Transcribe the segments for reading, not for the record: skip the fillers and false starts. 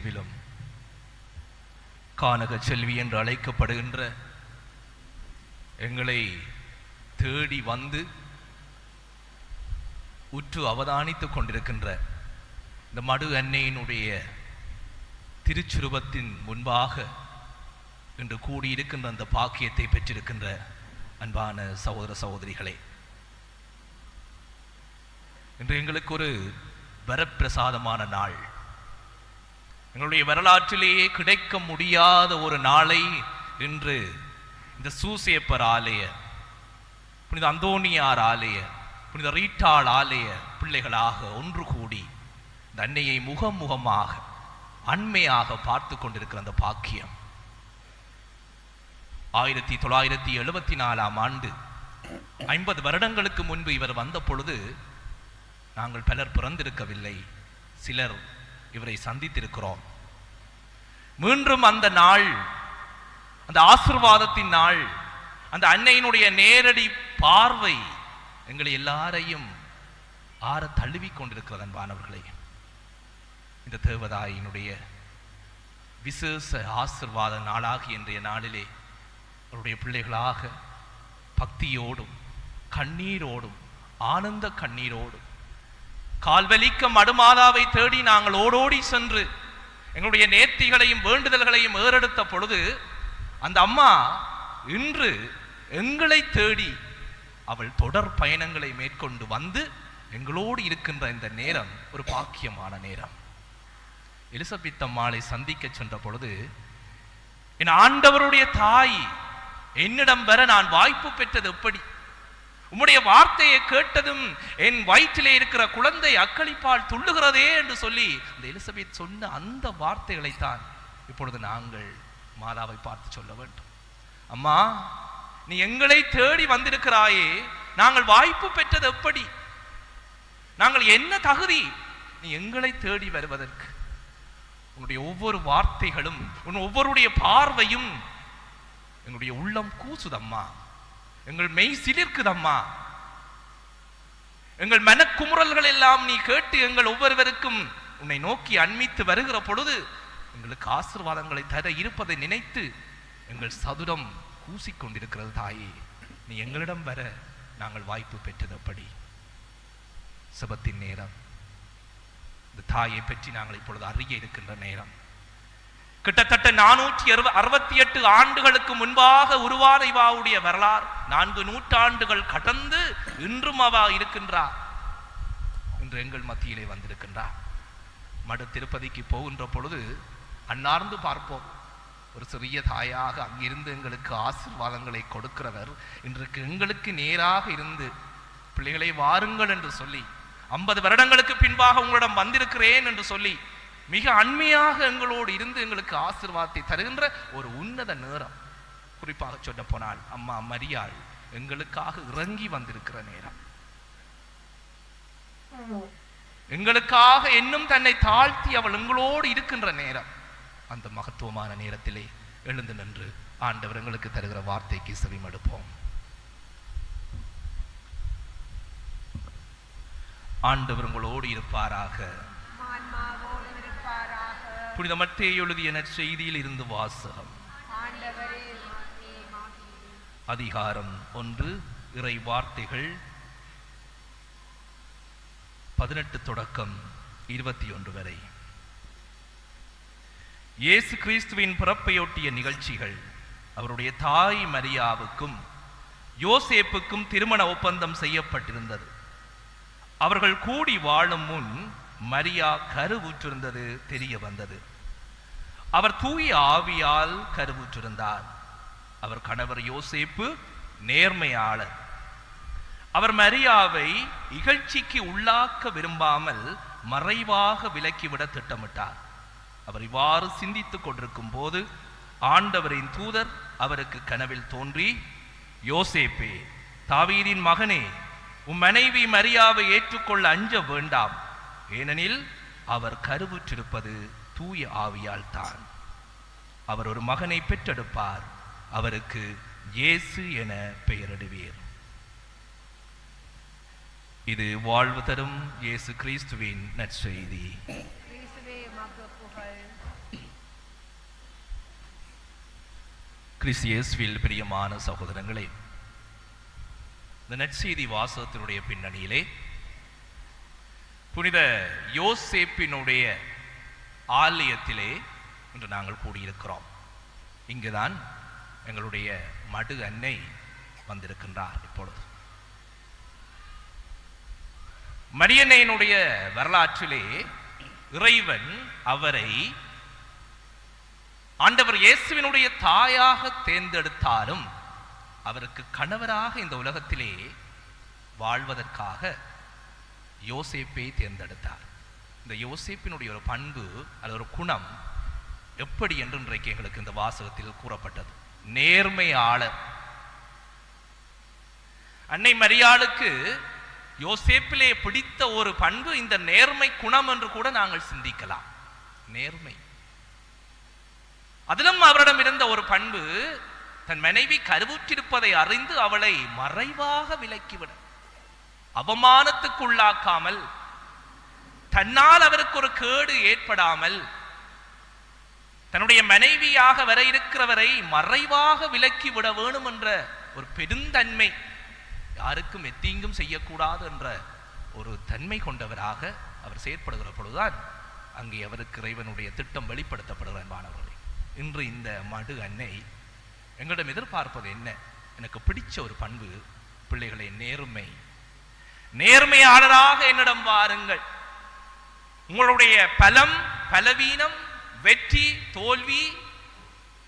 கிறிஸ்துவிலும் கானக செல்வி என்று அழைக்கப்படுகின்ற எங்களை தேடி வந்து உற்று அவதானித்துக் கொண்டிருக்கின்ற இந்த மடு அன்னையினுடைய திருச்சுருவத்தின் முன்பாக இன்று கூடியிருக்கின்ற அந்த பாக்கியத்தை பெற்றிருக்கின்ற அன்பான சகோதர சகோதரிகளே, இன்று எங்களுக்கு ஒரு வரப்பிரசாதமான நாள். எங்களுடைய வரலாற்றிலேயே கிடைக்க முடியாத ஒரு நாளை இன்று இந்த சூசேப்பர் ஆலய, புனித அந்தோனியார் ஆலய, புனித ரீட்டாள் ஆலய பிள்ளைகளாக ஒன்று கூடி இந்த அன்னையை முகமுகமாக அண்மையாக பார்த்து கொண்டிருக்கிற அந்த பாக்கியம் 1974 ஆண்டு 50 வருடங்களுக்கு முன்பு இவர் வந்த பொழுது நாங்கள் பலர் பிறந்திருக்கவில்லை, சிலர் இவரை சந்தித்திருக்கிறோம். மீண்டும் அந்த நாள், அந்த ஆசீர்வாதத்தின் நாள், அந்த அன்னையினுடைய நேரடி பார்வை எங்களை எல்லாரையும் ஆற தழுவி கொண்டிருக்கிறது. அன்பானவர்களே, இந்த தேவதாயினுடைய விசேஷ ஆசீர்வாத நாளாகி இன்றைய நாளிலே அவருடைய பிள்ளைகளாக பக்தியோடும் கண்ணீரோடும் ஆனந்த கண்ணீரோடும் கால்வலிக்க மடுமாதாவை தேடி நாங்கள் ஓடோடி சென்று எங்களுடைய நேர்த்திகளையும் வேண்டுதல்களையும் ஏறெடுத்த பொழுது அந்த அம்மா இன்று எங்களை தேடி அவள் தொடர் பயணங்களை மேற்கொண்டு வந்து எங்களோடு இருக்கின்ற இந்த நேரம் ஒரு பாக்கியமான நேரம். எலிசபெத் அம்மாளை சந்திக்க சென்ற பொழுது, என் ஆண்டவருடைய தாய் என்னிடம் வர நான் வாய்ப்பு பெற்றது எப்படி? உம்முடைய வார்த்தையை கேட்டதும் என் வயிற்றிலே இருக்கிற குழந்தை அக்களிப்பால் துள்ளுகிறதே என்று சொல்லி இந்த எலிசபெத் சொன்ன அந்த வார்த்தைகளைத்தான் இப்பொழுது நாங்கள் மாதாவை பார்த்து சொல்ல வேண்டும். அம்மா, நீ எங்களை தேடி வந்திருக்கிறாயே, நாங்கள் வாய்ப்பு பெற்றது எப்படி? நாங்கள் என்ன தகுதி நீ எங்களை தேடி வருவதற்கு? உன்னுடைய ஒவ்வொரு வார்த்தைகளும், உன் ஒவ்வொருடைய பார்வையும் எங்களுடைய உள்ளம் கூசுதம்மா, எங்கள் மெய் சிலிர்க்குதம்மா. எங்கள் மனக்குமுறல்கள் எல்லாம் நீ கேட்டு எங்கள் ஒவ்வொருவருக்கும் உன்னை நோக்கி அண்மித்து வருகிற பொழுது எங்களுக்கு ஆசீர்வாதங்களை தர இருப்பதை நினைத்து எங்கள் சதுரம் கூசிக்கொண்டிருக்கிறது. தாயே, நீ எங்களிடம் வர நாங்கள் வாய்ப்பு பெற்றது எப்படி? செபத்தின் நேரம், இந்த தாயை பற்றி நாங்கள் இப்பொழுது அறிய இருக்கின்ற நேரம். கிட்டத்தட்ட 468 ஆண்டுகளுக்கு முன்பாக உருவான இவாவுடைய வரலாறு 4 நூற்றாண்டுகள் கடந்து இன்றும் அவா இருக்கின்றார். இன்று எங்கள் மத்தியிலே வந்திருக்கின்றார். மடு திருப்பதிக்கு போகின்ற பொழுது அன்னார்ந்து பார்ப்போம். ஒரு சிறிய தாயாக அங்கிருந்து எங்களுக்கு ஆசீர்வாதங்களை கொடுக்கிறவர் இன்றைக்கு எங்களுக்கு நேராக இருந்து பிள்ளைகளை வாருங்கள் என்று சொல்லி 50 வருடங்களுக்கு பின்பாக உங்களிடம் வந்திருக்கிறேன் என்று சொல்லி மிக அண்மையாக எங்களோடு இருந்து எங்களுக்கு ஆசீர்வாதத்தை தருகின்ற ஒரு உன்னத நேரம். குறிப்பாக சொல்ல போனால் அம்மா மரியாள் எங்களுக்காக இறங்கி வந்திருக்கிற நேரம், எங்களுக்காக இன்னும் தன்னை தாழ்த்தி அவள் எங்களோடு இருக்கின்ற நேரம். அந்த மகத்துவமான நேரத்திலே எழுந்து நின்று ஆண்டவர் எங்களுக்கு தருகிற வார்த்தைக்கு செவிமடுப்போம். ஆண்டவர் உங்களோடு இருப்பாராக. புனித மத்தேயு எழுதிய நற்செய்தியில் இருந்து வாசகம். அதிகாரம் 1, இறை வார்த்தைகள் 18 தொடக்கம் 21 வரை. இயேசு கிறிஸ்துவின் பிறப்பையொட்டிய நிகழ்ச்சிகள். அவருடைய தாய் மரியாவுக்கும் யோசேப்புக்கும் திருமண ஒப்பந்தம் செய்யப்பட்டிருந்தது. அவர்கள் கூடி வாழும் முன் மரியா கருவுற்றிருந்தது தெரிய வந்தது. அவர் தூய ஆவியால் கருவுற்றிருந்தார். அவர் கணவர் யோசேப்பு நேர்மையாளர். அவர் மரியாவை இகழ்ச்சிக்கு உள்ளாக்க விரும்பாமல் மறைவாக விலக்கிவிட திட்டமிட்டார். அவர் இவ்வாறு சிந்தித்துக் கொண்டிருக்கும் போது ஆண்டவரின் தூதர் அவருக்கு கனவில் தோன்றி, யோசேப்பே, தாவீதின் மகனே, உம் மனைவி மரியாவை ஏற்றுக்கொள்ள அஞ்ச வேண்டாம். ஏனெனில் அவர் கருவுற்றிருப்பது தூய ஆவியால் தான். அவர் ஒரு மகனை பெற்றெடுப்பார். அவருக்கு இயேசு என பெயரிடுவீர். இது வாழ்வு தரும் இயேசு கிறிஸ்துவின் நற்செய்தி. கிறிஸ்து இயேசுவில் பிரியமான சகோதரங்களே, இந்த நற்செய்தி வாசகத்தினுடைய பின்னணியிலே புனித யோசேப்பினுடைய ஆலயத்திலே இன்று நாங்கள் கூடியிருக்கிறோம். இங்குதான் எங்களுடைய மடு அன்னை வந்திருக்கின்றார். இப்பொழுது மரியன்னையினுடைய வரலாற்றிலே இறைவன் அவரை ஆண்டவர் இயேசுவினுடைய தாயாக தேர்ந்தெடுத்தாலும் அவருக்கு கணவராக இந்த உலகத்திலே வாழ்வதற்காக யோசேப்பை தேர்ந்தெடுத்தார். இந்த யோசேப்பினுடைய ஒரு பண்பு அல்லது ஒரு குணம் எப்படி என்று இன்றைக்கு எங்களுக்கு இந்த வாசகத்தில் கூறப்பட்டது. நேர்மையாளர். அன்னை மரியாளுக்கு யோசேப்பிலே பிடித்த ஒரு பண்பு இந்த நேர்மை குணம் என்று கூட நாங்கள் சிந்திக்கலாம். நேர்மை. அதிலும் அவரிடம் இருந்த ஒரு பண்பு, தன் மனைவி கருவுற்றிருப்பதை அறிந்து அவளை மறைவாக விலக்கிவிட, அவமானத்துக்குள்ளாக்காமல், தன்னால் அவருக்கு ஒரு கேடு ஏற்படாமல், தன்னுடைய மனைவியாக வர இருக்கிறவரை மறைவாக விலக்கிவிட வேணும் என்ற ஒரு பெருந்தன்மை, யாருக்கும் எத்தீங்கும் செய்யக்கூடாது என்ற ஒரு தன்மை கொண்டவராக அவர் செயற்படுகிற பொழுதுதான் அங்கே அவருக்கு இறைவனுடைய திட்டம் வெளிப்படுத்தப்படுகிற மாணவர்களே. இன்று இந்த மடு அன்னை எங்களிடம் எதிர்பார்ப்பது என்ன? எனக்கு பிடிச்ச ஒரு பண்பு, பிள்ளைகளை, நேர்மை. நேர்மையாளராக என்னிடம் வாருங்கள். உங்களுடைய பலம், பலவீனம், வெற்றி, தோல்வி,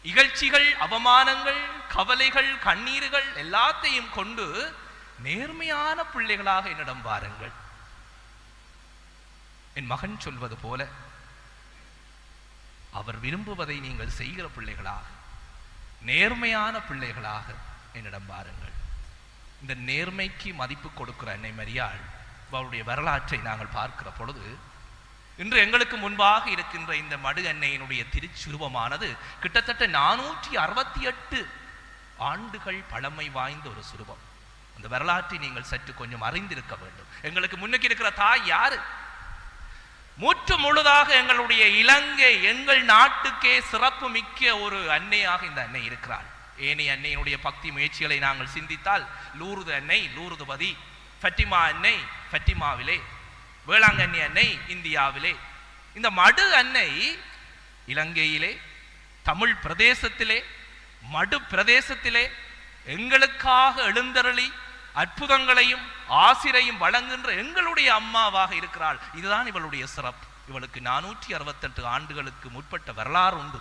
இகழ்ச்சிகள், அவமானங்கள், கவலைகள், கண்ணீர்கள் எல்லாத்தையும் கொண்டு நேர்மையான பிள்ளைகளாக என்னிடம் வாருங்கள். என் மகன் சொல்வது போல அவர் விரும்புவதை நீங்கள் செய்கிற பிள்ளைகளாக, நேர்மையான பிள்ளைகளாக என்னிடம் வாருங்கள். இந்த நேர்மைக்கு மதிப்பு கொடுக்கிற அன்னை மரியாள் அவருடைய வரலாற்றை நாங்கள் பார்க்கிற பொழுது, இன்று எங்களுக்கு முன்பாக இருக்கின்ற இந்த மடு அன்னையினுடைய திருச்சுருவமானது கிட்டத்தட்ட 468 ஆண்டுகள் பழமை வாய்ந்த ஒரு சுருவம். அந்த வரலாற்றை நீங்கள் சற்று கொஞ்சம் அறிந்திருக்க வேண்டும். எங்களுக்கு முன்னுக்கு இருக்கிற தாய் யாரு? முற்று முழுதாக எங்களுடைய இலங்கை, எங்கள் நாட்டுக்கே சிறப்பு மிக்க ஒரு அன்னையாக இந்த அன்னை இருக்கிறாள். ஏனைய அன்னையினுடைய பக்தி முயற்சிகளை நாங்கள் சிந்தித்தால், லூர்து அன்னை லூர்துபதி, ஃபட்டிமா அன்னை ஃபட்டிமாவிலே, வேளாங்கண்ணி அன்னை இந்தியாவிலே, இந்த மடு அன்னை இலங்கையிலே, தமிழ் பிரதேசத்திலே, மடு பிரதேசத்திலே எங்களுக்காக எழுந்தருளி அற்புதங்களையும் ஆசிரையும் வழங்குகின்ற எங்களுடைய அம்மாவாக இருக்கிறாள். இதுதான் இவளுடைய சிறப்பு. இவளுக்கு 468 ஆண்டுகளுக்கு முற்பட்ட வரலாறு உண்டு.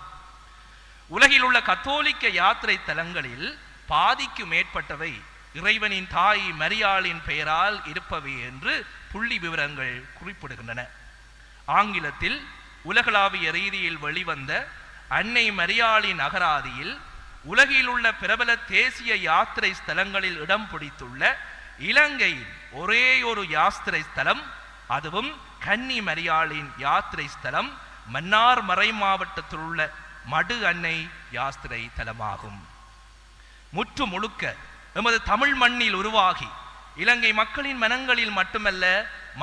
உலகில் உள்ள கத்தோலிக்க யாத்திரை தலங்களில் பாதிக்கு மேற்பட்டவை இறைவனின் தாய் மரியாளின் பெயரால் இருப்பவை என்று புள்ளி விவரங்கள் குறிப்பிடுகின்றன. ஆங்கிலத்தில் உலகளாவிய ரீதியில் வெளிவந்த அன்னை மரியாளின் அகராதியில் உலகில் உள்ள பிரபல தேசிய யாத்திரை ஸ்தலங்களில் இடம் பிடித்துள்ள இலங்கையில் ஒரே ஒரு யாத்திரை ஸ்தலம், அதுவும் கன்னி மரியாளின் யாத்திரை ஸ்தலம் மன்னார் மறை மாவட்டத்தில் உள்ள மடு அன்னை யாத்திரை தலமாகும். முற்று முழுக்க எமது தமிழ் மண்ணில் உருவாகி இலங்கை மக்களின் மனங்களில் மட்டுமல்ல,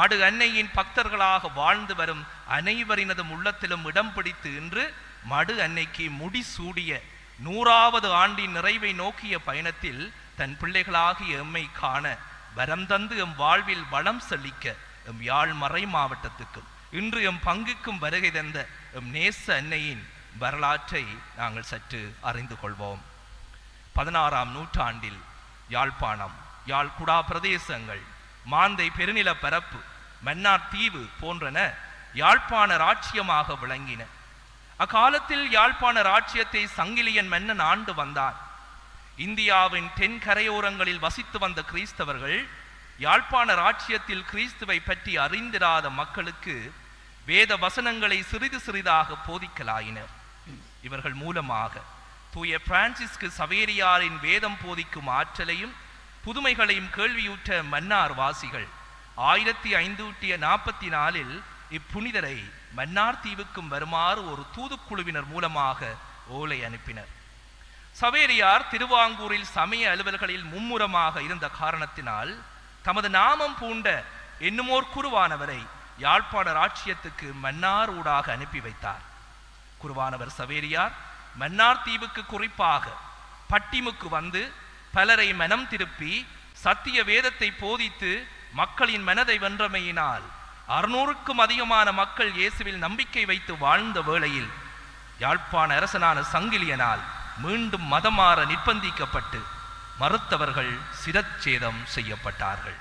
மடு அன்னையின் பக்தர்களாக வாழ்ந்து வரும் அனைவரினதும் உள்ளத்திலும் இடம் பிடித்து இன்று மடு அன்னைக்கு முடிசூடிய 100வது ஆண்டின் நிறைவை நோக்கிய பயணத்தில் தன் பிள்ளைகளாகிய எம்மை காண வரம் தந்து எம் வாழ்வில் வளம் செழிக்க எம் யாழ் மறை மாவட்டத்துக்கும் இன்று எம் பங்குக்கும் வருகை தந்த எம் நேச அன்னையின் வரலாற்றை நாங்கள் சற்று அறிந்து கொள்வோம். 16ஆம் நூற்றாண்டில் யாழ்ப்பாணம், யாழ் குடா பிரதேசங்கள், மாந்தை பெருநில பரப்பு, மன்னார் தீவு போன்றன யாழ்ப்பாண ராட்சியமாக விளங்கின. அக்காலத்தில் யாழ்ப்பாண ராட்சியத்தை சங்கிலியன் மன்னன் ஆண்டு வந்தான். இந்தியாவின் தென் கரையோரங்களில் வசித்து வந்த கிறிஸ்தவர்கள் யாழ்ப்பாண ராட்சியத்தில் கிறிஸ்துவை பற்றி அறிந்திராத மக்களுக்கு வேத வசனங்களை சிறிது சிறிதாக போதிக்கலாயினர். இவர்கள் மூலமாக தூய பிரான்சிஸ்கு சவேரியாரின் வேதம் போதிக்கும் ஆற்றலையும் புதுமைகளையும் கேள்வியுற்ற மன்னார் வாசிகள் 1544 இப்புனிதரை மன்னார் தீவுக்கும் வருமாறு ஒரு தூதுக்குழுவினர் மூலமாக ஓலை அனுப்பினர். சவேரியார் திருவாங்கூரில் சமய அலுவல்களில் மும்முரமாக இருந்த காரணத்தினால் தமது நாமம் பூண்ட என்னுமோர் குருவானவரை யாழ்ப்பாண ராட்சியத்துக்கு மன்னார் ஊடாக அனுப்பி வைத்தார். குருவானவர் சவேரியார் மன்னார் தீவுக்கு குறிப்பாக பட்டிமுக்கு வந்து பலரை மனம் திருப்பி சத்திய வேதத்தை போதித்து மக்களின் மனதை வென்றமையினால் 600க்கும் அதிகமான மக்கள் இயேசுவில் நம்பிக்கை வைத்து வாழ்ந்த வேளையில் யாழ்ப்பாண அரசனான சங்கிலியனால் மீண்டும் மதமாற நிர்பந்திக்கப்பட்டு மறுத்தவர்கள் சிரச்சேதம் செய்யப்பட்டார்கள்.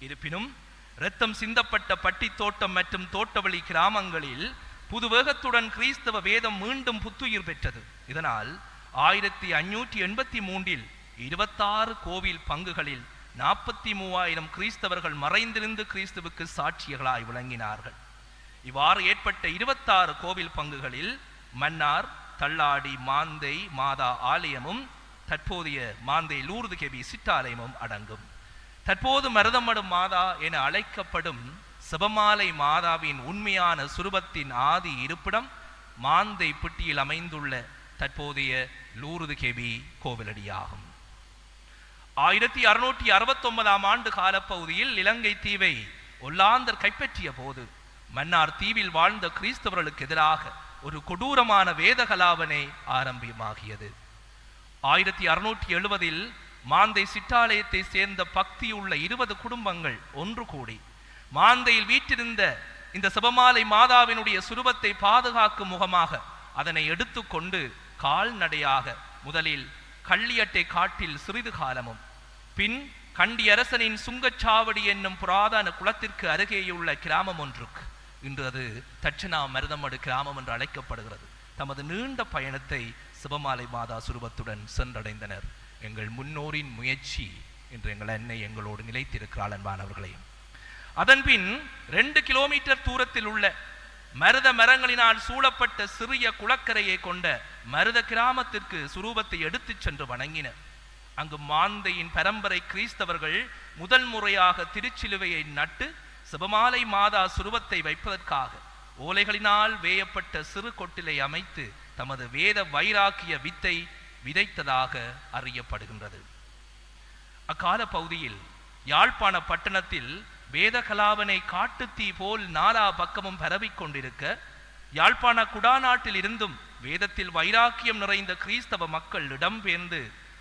இருப்பினும் இரத்தம் சிந்தப்பட்ட பட்டி தோட்டம் மற்றும் தோட்டவழி கிராமங்களில் புதுவேகத்துடன் கிறிஸ்தவ வேதம் மீண்டும் புத்துயிர் பெற்றது. இதனால் 1583 26 கோவில் பங்குகளில் 43,000 கிறிஸ்தவர்கள் மறைந்திருந்து கிறிஸ்துவுக்கு சாட்சியங்களாய் விளங்கினார்கள். இவ்வாறு ஏற்பட்ட 26 கோவில் பங்குகளில் மன்னார், தள்ளாடி, மாந்தை மாதா ஆலயமும் தற்போதைய மாந்தை லூர்து கேபி சிற்றாலயமும் அடங்கும். தற்போது மருதமடு மாதா என அழைக்கப்படும் செபமாலை மாதாவின் உண்மையான சுரூபத்தின் ஆதி இருப்பிடம் மாந்தை பிட்டியில் அமைந்துள்ள தற்போதைய லூர்து கேபி கோவிலடியாகும். 1669 ஆண்டு காலப்பகுதியில் இலங்கை தீவை ஒல்லாந்தர் கைப்பற்றிய போது மன்னார் தீவில் வாழ்ந்த கிறிஸ்தவர்களுக்கு எதிராக ஒரு கொடூரமான வேதகலாபனை ஆரம்பமாகியது. 1670 மாந்தை சிற்றாலயத்தை சேர்ந்த பக்தியுள்ள 20 குடும்பங்கள் ஒன்று கூடி மாந்தையில் வீற்றிருந்த இந்த செபமாலை மாதாவினுடைய சுரூபத்தை பாதுகாக்கும் முகமாக அதனை எடுத்துக்கொண்டு கால்நடையாக முதலில் கள்ளியட்டை காட்டில் சிறிது காலமும் பின் கண்டி அரசனின் சுங்கச்சாவடி என்னும் புராதன குளத்திற்கு அருகேயுள்ள கிராமம் ஒன்றுக்கு, இன்று அது தட்சணா மருதமடு கிராமம் என்று அழைக்கப்படுகிறது, தமது நீண்ட பயணத்தை செபமாலை மாதா சுரூபத்துடன் சென்றடைந்தனர். எங்கள் முன்னோரின் முயற்சி என்று எங்கள் அன்னை எங்களோடு நிலைத்திருக்கிறாள் அன்பானவர்களே. அதன்பின் 2 கிலோமீட்டர் தூரத்தில் உள்ள மருத மரங்களினால் சூழப்பட்ட சிறிய குளக்கரையை கொண்ட மருத கிராமத்திற்கு சுரூபத்தை எடுத்துச் சென்று வணங்கினர். அங்கு மாந்தையின் பரம்பரை கிறிஸ்தவர்கள் முதல் முறையாக திருச்சிலுவையை நட்டு செபமாலை மாதா சுரூபத்தை வைப்பதற்காக ஓலைகளினால் வேயப்பட்ட சிறு கொட்டிலை அமைத்து தமது வேத வைராக்கிய வித்தை விதைத்ததாக அறியப்படுகின்றது. அக்கால பகுதியில் யாழ்ப்பாண பட்டணத்தில் வேத கலாபனை காட்டுத்தீ போல் நாலா பக்கமும் பரவிக் கொண்டிருக்க யாழ்ப்பாண குடாநாட்டில் இருந்தும் வேதத்தில் வைராக்கியம் நிறைந்த கிறிஸ்தவ மக்கள் இடம்பெயர்ந்து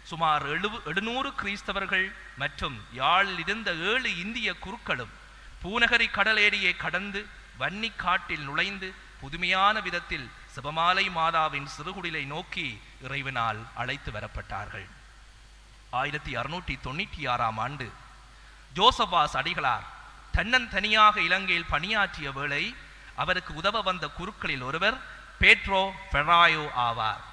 சுமார் 700 கிறிஸ்தவர்கள் மற்றும் யாழில் இருந்த 7 இந்திய குருக்களும் பூநகரி கடலேரியை கடந்து வன்னி காட்டில் நுழைந்து புதுமையான விதத்தில் செபமாலை மாதாவின் சிறுகுடிலை நோக்கி இறைவனால் அழைத்து வரப்பட்டார்கள். 1696 ஆண்டு ஜோசபாஸ் அடிகளார் தன்னந்தனியாக இலங்கையில் பணியாற்றிய வேளை அவருக்கு உதவ வந்த குருக்களில் ஒருவர் பேட்ரோ ஃபெராயோ ஆவார்.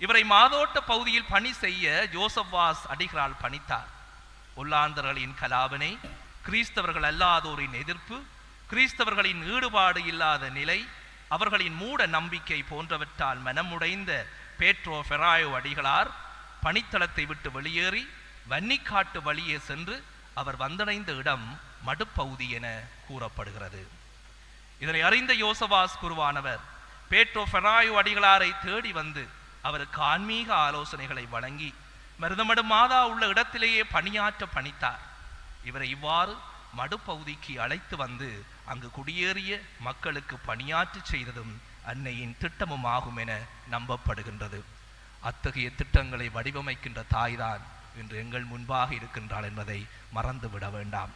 இவரை மாதோட்ட பகுதியில் பணி செய்ய ஜோசபாஸ் அடிகளால் பணித்தார். ஒல்லாந்தர்களின் கலாபனை, கிறிஸ்தவர்கள் அல்லாதோரின் எதிர்ப்பு, கிறிஸ்தவர்களின் ஈடுபாடு இல்லாத நிலை, அவர்களின் மூட நம்பிக்கை போன்றவற்றால் மனமுடைந்த பேட்ரோ ஃபெராயோ அடிகளார் பணித்தளத்தை விட்டு வெளியேறி வன்னிக்காட்டு வழியே சென்று அவர் வந்தடைந்த இடம் மடுப்பகுதி என கூறப்படுகிறது. இதனை அறிந்த யோசபாஸ் குருவானவர் பேட்ரோ ஃபெராயோ அடிகளாரை தேடி வந்து அவருக்கு ஆன்மீக ஆலோசனைகளை வழங்கி மருதமடு மாதா உள்ள இடத்திலேயே பணியாற்ற பணித்தார். இவரை இவ்வாறு மடுப்பகுதிக்கு அழைத்து வந்து அங்கு குடியேறிய மக்களுக்கு பணியாற்றி செய்ததும் அன்னையின் திட்டமும் ஆகும் என நம்பப்படுகின்றது. அத்தகைய திட்டங்களை வடிவமைக்கின்ற தாய்தான் இன்று எங்கள் முன்பாக இருக்கின்றாள் என்பதை மறந்துவிட வேண்டாம்.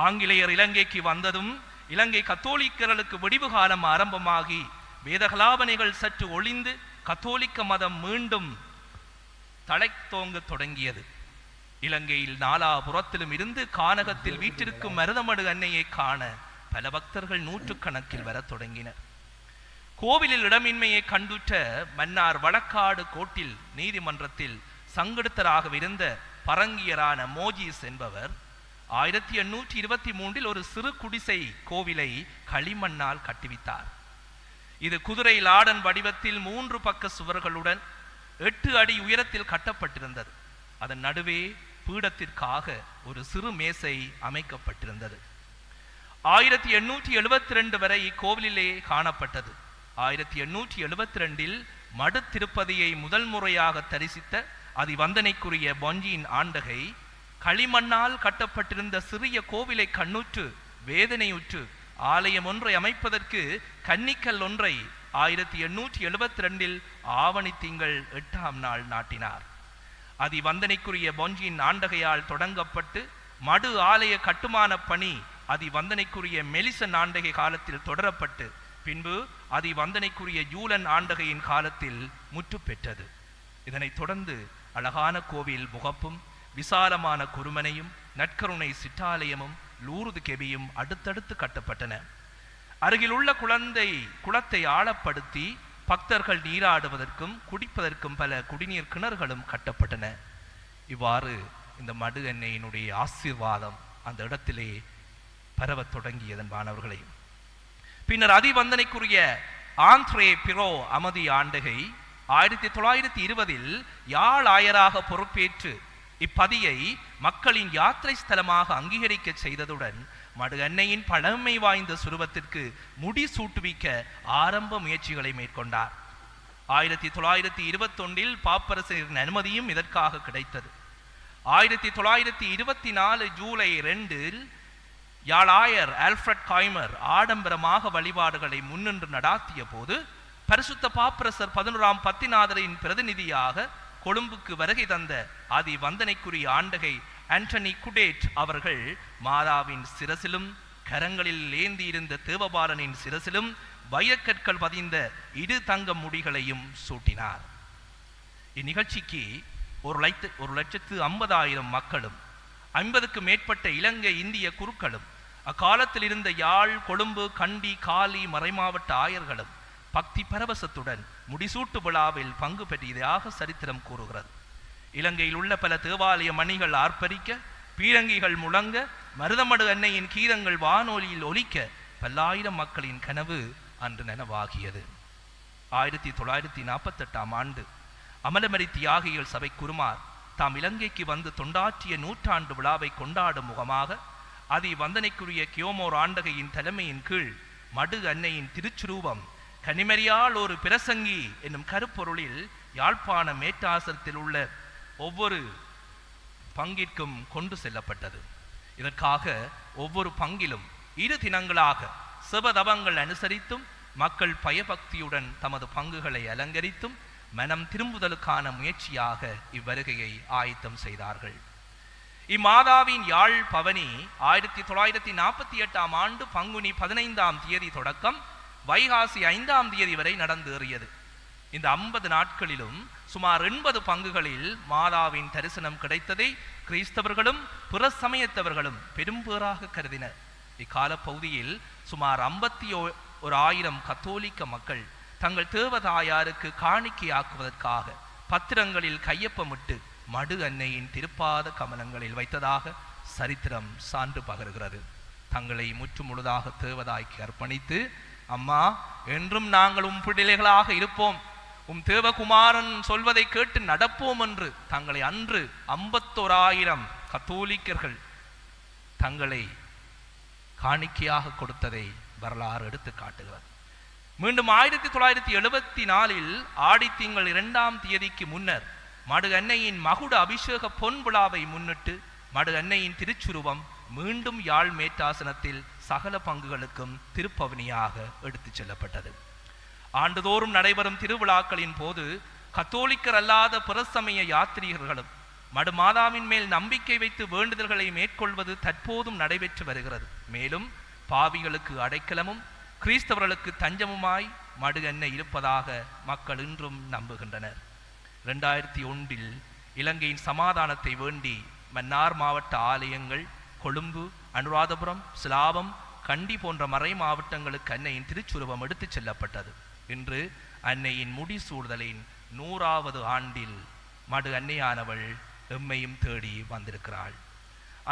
ஆங்கிலேயர் இலங்கைக்கு வந்ததும் இலங்கை கத்தோலிக்கர்களுக்கு விடிவு காலம் ஆரம்பமாகி வேதகலாபனைகள் சற்று ஒளிந்து கத்தோலிக்க மதம் மீண்டும் தழைத்தோங்க தொடங்கியது. இலங்கையில் நாலாபுறத்திலும் இருந்து கானகத்தில் வீற்றிருக்கும் மருதமடு அன்னையை காண பல பக்தர்கள் 100கணக்கில் வர தொடங்கினர். கோவிலில் இடமின்மையை கண்டுற்ற மன்னார் வழக்காடு கோட்டில் நீதிமன்றத்தில் சங்கடுத்தராக இருந்த பரங்கியரான மோஜிஸ் என்பவர் 1823 ஒரு சிறு குடிசை கோவிலை களிமண்ணால் கட்டுவித்தார். இது குதிரை லாடன் வடிவத்தில் 3 பக்க சுவர்களுடன் 8 அடி உயரத்தில் கட்டப்பட்டிருந்தது. அதன் நடுவே பீடத்திற்காக ஒரு சிறு மேசை அமைக்கப்பட்டிருந்தது. 1872 வரை இக்கோவிலிலே காணப்பட்டது. 1872 மடு திருப்பதியை முதல் முறையாக தரிசித்த அதிவந்தனைக்குரிய பொஞ்சியின் ஆண்டகை களிமண்ணால் கட்டப்பட்டிருந்த சிறிய கோவிலை கண்ணுற்று வேதனையுற்று ஆலயம் ஒன்றை அமைப்பதற்கு கன்னிக்கல் ஒன்றை 1872 ஆவணி திங்கள் 8ஆம் நாள் நாட்டினார். அதி வந்தனைக்குரிய பொஞ்சியின் ஆண்டகையால் தொடங்கப்பட்டு மடு ஆலய கட்டுமான பணி அதி வந்தனைக்குரிய மெலிசன் ஆண்டகை காலத்தில் தொடரப்பட்டு பின்பு அதி வந்தனைக்குரிய யூலன் ஆண்டகையின் காலத்தில் முற்று பெற்றது. இதனைத் தொடர்ந்து அழகான கோவில் முகப்பும் விசாலமான குருமனையும் நற்கருணை சிற்றாலயமும் லூர்து கெபியும் அடுத்தடுத்து கட்டப்பட்டன. அருகிலுள்ள குளத்தை ஆழப்படுத்தி பக்தர்கள் நீராடுவதற்கும் குடிப்பதற்கும் பல குடிநீர் கிணறுகளும் கட்டப்பட்டன. இவ்வாறு இந்த மடு எண்ணெயினுடைய ஆசீர்வாதம் அந்த இடத்திலே பரவத் தொடங்கியதன் மாணவர்களே. பின்னர் அதிவந்தனைக்குரிய ஆந்த்ரே பிரோ அமதி ஆண்டகை 1920 யாழ் ஆயராக பொறுப்பேற்று இப்பதியை மக்களின் யாத்திரை ஸ்தலமாக அங்கீகரிக்க செய்ததுடன் மடு அன்னையின் பழமை வாய்ந்த சுரூபத்திற்கு முடிசூட்டுவிக்க ஆரம்ப முயற்சிகளை மேற்கொண்டார். 1921 பாப்பரசரின் அனுமதியும் இதற்காக கிடைத்தது. 1924 ஜூலை 2 யாழாயர் ஆல்ஃபிரட் காய்மர் ஆடம்பரமாக வழிபாடுகளை முன்னின்று நடாத்திய போது பரிசுத்த பாப்பரசர் 11ஆம் பத்திநாதரின் பிரதிநிதியாக கொழும்புக்கு வருகை தந்த ஆதி வந்தனைக்குரிய ஆண்டகை ஆண்டனி குடேட் அவர்கள் மாதாவின் சிரசிலும் கரங்களில் ஏந்தியிருந்த தேவபாலனின் சிரசிலும் வைரக்கற்கள் பதிந்த இரு தங்க முடிகளையும் சூட்டினார். இந்நிகழ்ச்சிக்கு 1,50,000 மக்களும் 50க்கு மேற்பட்ட இலங்கை இந்திய குருக்களும் அக்காலத்தில் இருந்த யாழ், கொழும்பு, கண்டி, காலி மறைமாவட்ட ஆயர்களும் பக்தி பரவசத்துடன் முடிசூட்டு விழாவில் பங்கு பெற்றதாக சரித்திரம் கூறுகிறது. இலங்கையில் உள்ள பல தேவாலய மணிகள் ஆர்ப்பரிக்க, பீரங்கிகள் முழங்க, மருதமடு அன்னையின் கீதங்கள் வானொலியில் ஒலிக்க பல்லாயிரம் மக்களின் கனவு அன்று நனவாகியது. 1948ஆம் ஆண்டு அமலமரி தியாகிகள் சபை குருமார் தாம் இலங்கைக்கு வந்து தொண்டாற்றிய 100ஆண்டு விழாவை கொண்டாடும் முகமாக அதி வந்தனைக்குரிய கியோமோர் ஆண்டகையின் தலைமையின் கீழ் மடு அன்னையின் திருச்சுரூபம் கனிமறியால் ஒரு பிரசங்கி என்னும் கருப்பொருளில் யாழ்ப்பாண மேட்டாசனத்தில் உள்ள ஒவ்வொரு பங்கிற்கும் கொண்டு செல்லப்பட்டது. இதற்காக ஒவ்வொரு பங்கிலும் 2 தினங்களாக சிவதவங்கள் அனுசரித்தும் மக்கள் பயபக்தியுடன் தமது பங்குகளை அலங்கரித்தும் மனம் திரும்புதலுக்கான முயற்சியாக இவ்வருகையை ஆயத்தம் செய்தார்கள். இம்மாதாவின் யாழ் பவனி 1948ஆம் ஆண்டு பங்குனி 15ஆம் தேதி தொடக்கம் வைகாசி 5ஆம் தேதி வரை நடந்தேறியது. இந்த 50 நாட்களிலும் சுமார் 80 பங்குகளில் மாதாவின் தரிசனம் கிடைத்ததை கிறிஸ்தவர்களும் பிற சமயத்தவர்களும் பெரும்பேறாக கருதினர். இக்கால பகுதியில் சுமார் 51,000 கத்தோலிக்க மக்கள் தங்கள் தேவதாயாருக்கு காணிக்கையாக்குவதற்காக பத்திரங்களில் கையொப்பமிட்டு மடு அன்னையின் திருப்பாத கமலங்களில் வைத்ததாக சரித்திரம் சான்று பகருகிறது. தங்களை முற்றுமுழுதாக தேவதாய்க்கு அர்ப்பணித்து, அம்மா என்றும் நாங்கள் உம் பிள்ளைகளாக இருப்போம், உம் தேவகுமாரன் சொல்வதை கேட்டு நடப்போம் என்று தங்களை அன்று 51,000 கத்தோலிக்கர்கள் தங்களை காணிக்கையாக கொடுத்ததை வரலாறு எடுத்து காட்டுகிறது. மீண்டும் 1974 ஆடித்திங்கள் 2ஆம் தேதிக்கு முன்னர் மடு அன்னையின் மகுட அபிஷேக பொன் விழாவை முன்னிட்டு மடு அன்னையின் திருச்சுருவம் மீண்டும் யாழ் மேட்டாசனத்தில் சகல பங்குகளுக்கும் திருப்பவனியாக எடுத்துச் செல்லப்பட்டது. ஆண்டுதோறும் நடைபெறும் திருவிழாக்களின் போது கத்தோலிக்கர் அல்லாத பிற சமய யாத்ரீகர்களும் மடு மாதாவின் மேல் நம்பிக்கை வைத்து வேண்டுதல்களை மேற்கொள்வது தற்போதும் நடைபெற்று வருகிறது. மேலும் பாவிகளுக்கு அடைக்கலமும் கிறிஸ்தவர்களுக்கு தஞ்சமுமாய் மடு அன்னை இருப்பதாக மக்கள் இன்றும் நம்புகின்றனர். 2001 இலங்கையின் சமாதானத்தை வேண்டி மன்னார் மாவட்ட ஆலயங்கள் கொழும்பு, அனுராதபுரம், சிலாவம், கண்டி போன்ற மறை மாவட்டங்களுக்கு அன்னையின் திருச்சுருவம் எடுத்துச் செல்லப்பட்டது. இன்று அன்னையின் முடிசூடுதலின் 100வது ஆண்டில் மடு அன்னையானவள் எம்மையும் தேடி வந்திருக்கிறாள்.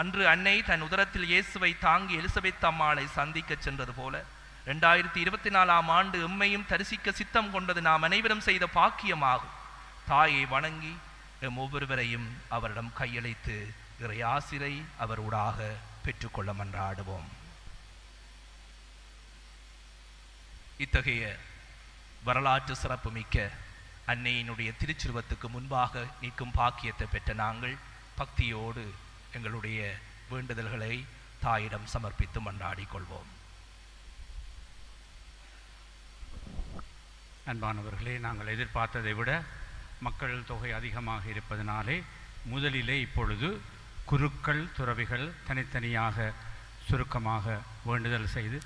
அன்று அன்னை தன் உதரத்தில் இயேசுவை தாங்கி எலிசபெத் அம்மாளை சந்திக்க சென்றது போல 2024ஆம் ஆண்டு எம்மையும் தரிசிக்க சித்தம் கொண்டது நாம் அனைவரும் செய்த பாக்கியமாகும். தாயை வணங்கி எம் ஒவ்வொருவரையும் அவரிடம் கையளித்து இறையாசிரை அவர் ஊடாக பெற்றுக்கொள்ள மன்றாடுவோம். இத்தகைய வரலாற்று சிறப்பு மிக்க அன்னையினுடைய திருச்சுருவத்துக்கு முன்பாக நிற்கும் பாக்கியத்தை பெற்ற நாங்கள் பக்தியோடு எங்களுடைய வேண்டுதல்களை தாயிடம் சமர்ப்பித்து மன்றாடிக் கொள்வோம். அன்பானவர்களே, நாங்கள் எதிர்பார்த்ததை விட மக்கள் தொகை அதிகமாக இருப்பதனாலே முதலிலே இப்பொழுது குருக்கள் துறவிகள் தனித்தனியாக சுருக்கமாக வேண்டுதல் செய்து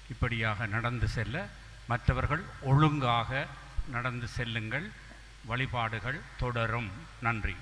இப்படியாக நடந்து செல்ல, மற்றவர்கள் ஒழுங்காக நடந்து செல்லுங்கள். வழிபாடுகள் தொடரும். நன்றி.